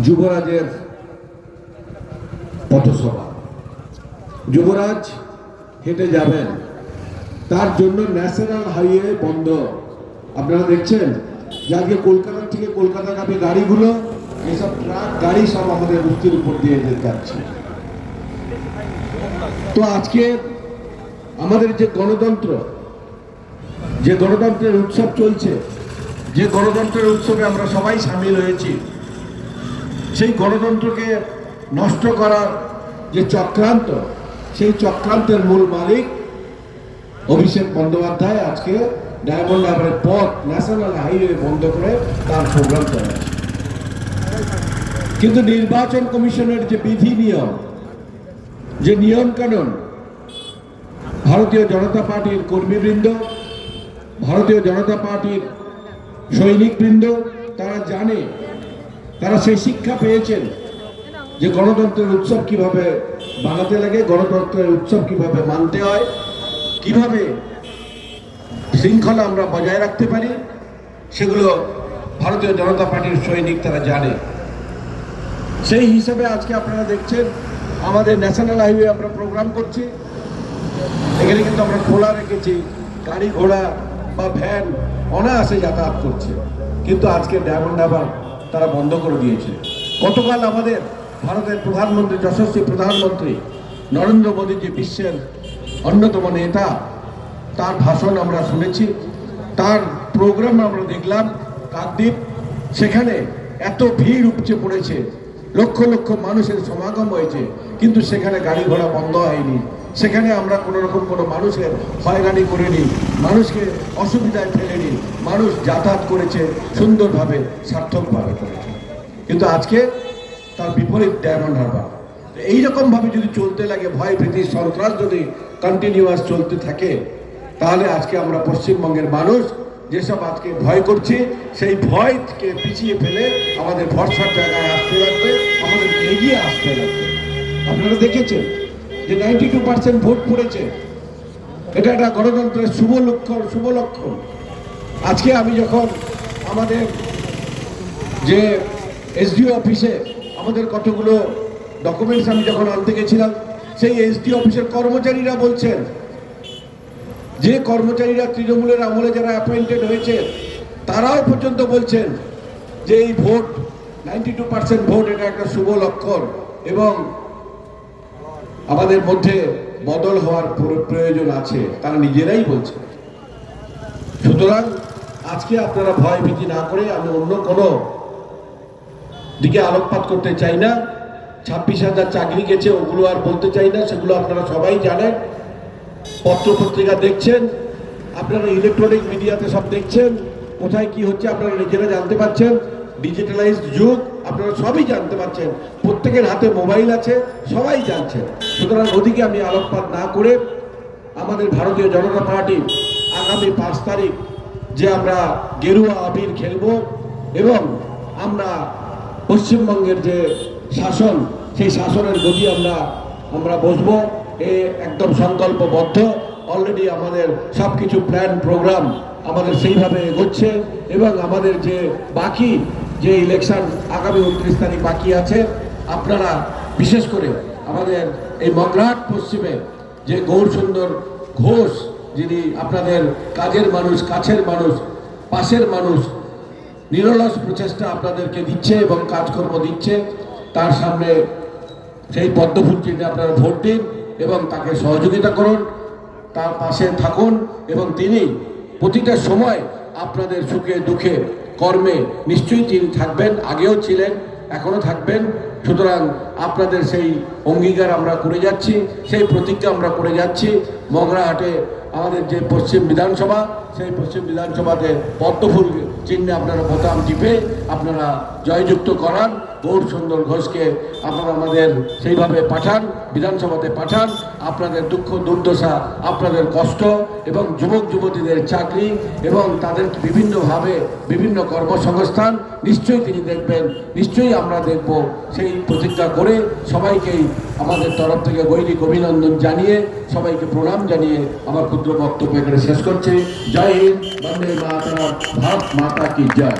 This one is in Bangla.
যুবরাজের পথসভা। যুবরাজ হেঁটে যাবেন, তার জন্য ন্যাশনাল হাইওয়ে বন্ধ। আপনারা দেখছেন যে আজকে কলকাতা থেকে কলকাতাগামী গাড়িগুলো, এইসব ট্রাক গাড়ি সব আমাদের বস্তির উপর দিয়ে যাচ্ছে। তো আজকে আমাদের যে গণতন্ত্র, যে গণতন্ত্রের উৎসব চলছে, যে গণতন্ত্রের উৎসবে আমরা সবাই সামিল হয়েছি, সেই গণতন্ত্রকে নষ্ট করার যে চক্রান্ত, সেই চক্রান্তের মূল মালিক অভিষেক বন্দ্যোপাধ্যায় আজকে ডায়মন্ড হারবারের পথ ন্যাশনাল হাইওয়ে বন্ধ করে তার প্রোগ্রাম চালাচ্ছে। কিন্তু নির্বাচন কমিশনের যে বিধি নিয়ম, যে নিয়ম কানুন, ভারতীয় জনতা পার্টির কর্মীবৃন্দ, ভারতীয় জনতা পার্টির সৈনিকবৃন্দ তারা জানে, তারা সেই শিক্ষা পেয়েছেন যে গণতন্ত্রের উৎসব কিভাবে বানাতে লাগে, গণতন্ত্রের উৎসব কিভাবে মানতে হয়, কিভাবে শৃঙ্খলা আমরা বজায় রাখতে পারি, সেগুলো ভারতীয় জনতা পার্টির সৈনিক তারা জানে। সেই হিসাবে আজকে আপনারা দেখছেন আমাদের ন্যাশনাল হাইওয়ে আমরা প্রোগ্রাম করছি। এখানে কিন্তু আমরা খোলা রেখেছি, গাড়ি ঘোড়া বা ভ্যান অনায়াসে যাতায়াত করছে, কিন্তু আজকে ডায়মন্ড হারবার তারা বন্ধ করে দিয়েছে। গতকাল আমাদের ভারতের প্রধানমন্ত্রী, যশস্বী প্রধানমন্ত্রী নরেন্দ্র মোদী, যে বিশ্বের অন্যতম নেতা, তার ভাষণ আমরা শুনেছি, তার প্রোগ্রাম আমরা দেখলাম কাকদ্বীপ। সেখানে এত ভিড় উপচে পড়েছে, লক্ষ লক্ষ মানুষের সমাগম হয়েছে, কিন্তু সেখানে গাড়ি ঘোড়া বন্ধ হয়নি। সেখানে আমরা কোনো রকম কোনো মানুষের হয়রানি করিনি, মানুষকে অসুবিধায় ফেলেনি, মানুষ যাতায়াত করেছে সুন্দরভাবে, সার্থকভাবে করেছে। কিন্তু আজকে তার বিপরীত ডায়মন্ড হারবার। এইরকমভাবে যদি চলতে লাগে, ভয় ভীতি সন্ত্রাস যদি কন্টিনিউয়াস চলতে থাকে, তাহলে আজকে আমরা পশ্চিমবঙ্গের মানুষ যেসব আজকে ভয় করছি, সেই ভয়কে পিছিয়ে ফেলে আমাদের ভরসার জায়গায় আসতে লাগবে, আমাদের এগিয়ে আসতে লাগবে। আপনারা দেখেছেন যে 92% ভোট পড়েছে, এটা একটা গণতন্ত্রের শুভ লক্ষণ। আজকে আমি যখন আমাদের যে এসডিও অফিসে আমাদের কতগুলো ডকুমেন্টস আমি যখন আনতে গেছিলাম, সেই এসডিও অফিসের কর্মচারীরা বলছেন, যে কর্মচারীরা তৃণমূলের আমলে যারা অ্যাপয়েন্টেড হয়েছে, তারাও পর্যন্ত বলছেন যে এই ভোট 92% ভোট, এটা একটা শুভ লক্ষণ এবং আমাদের মধ্যে বদল হওয়ার প্রয়োজন আছে, তারা নিজেরাই বলছে। সুতরাং আজকে আপনারা ভয় ভীতি না করে, আমি অন্য কোনো দিকে আলোকপাত করতে চাই না। 26,000 চাকরি গেছে, ওগুলো আর বলতে চাই না, সেগুলো আপনারা সবাই জানেন। পত্রপত্রিকা দেখছেন, আপনারা ইলেকট্রনিক মিডিয়াতে সব দেখছেন, কোথায় কি হচ্ছে আপনারা নিজেরা জানতে পারছেন। ডিজিটালাইজড যুগ, আপনারা সবই জানতে পারছেন, প্রত্যেকের হাতে মোবাইল আছে, সবাই জানছেন। সুতরাং ওদিকে আমি আলোকপাত না করে, আমাদের ভারতীয় জনতা পার্টি আগামী 5 তারিখ যে আমরা গেরুয়া আবির খেলব এবং আমরা পশ্চিমবঙ্গের যে শাসন, সেই শাসনের গদি আমরা বসবো, একদম সংকল্পবদ্ধ। অলরেডি আমাদের সব কিছু প্ল্যান প্রোগ্রাম আমাদের সেইভাবে এগোচ্ছে এবং আমাদের যে বাকি যে ইলেকশন আগামী 29 তারিখ বাকি আছে, আপনারা বিশেষ করে আমাদের এই মগরাহাট পশ্চিমে যে গৌরসুন্দর ঘোষ, যিনি আপনাদের কাজের মানুষ, কাছের মানুষ, পাশের মানুষ, নিরলস প্রচেষ্টা আপনাদেরকে দিচ্ছে এবং কাজকর্ম দিচ্ছে, তার সামনে সেই পদ্মফুল চিহ্নে আপনারা ভোট দিন এবং তাকে সহযোগিতা করুন, তার পাশে থাকুন এবং তিনি প্রতিটা সময় আপনাদের সুখে দুঃখে কর্মে নিশ্চয়ই তিনি থাকবেন, আগেও ছিলেন, এখনো থাকবেন। সুতরাং আপনাদের সেই অঙ্গীকার আমরা করে যাচ্ছি, সেই প্রতিজ্ঞা আমরা করে যাচ্ছি। মগরাহাটে আমাদের যে পশ্চিম বিধানসভা, সেই পশ্চিম বিধানসভাতে পদ্মফুল চিহ্নে আপনারা বোতাম টিপে আপনারা জয়যুক্ত করান, গৌরসুন্দর ঘোষকে আপনারা আমাদের সেইভাবে পাঠান, বিধানসভাতে পাঠান। আপনাদের দুঃখ দুর্দশা, আপনাদের কষ্ট এবং যুবক যুবতীদের চাকরি এবং তাদের বিভিন্নভাবে বিভিন্ন কর্মসংস্থান নিশ্চয়ই তিনি দেখবেন, নিশ্চয়ই আমরা দেখব। সেই প্রতিজ্ঞা করে সবাইকেই আমাদের তরফ থেকে গৈরিক অভিনন্দন জানিয়ে, সবাইকে প্রণাম জানিয়ে আমার ক্ষুদ্র বক্তব্য এখানে শেষ করছি। জয় হিন্দ, বন্দে মাতরম, ভারত মাতা কি জয়।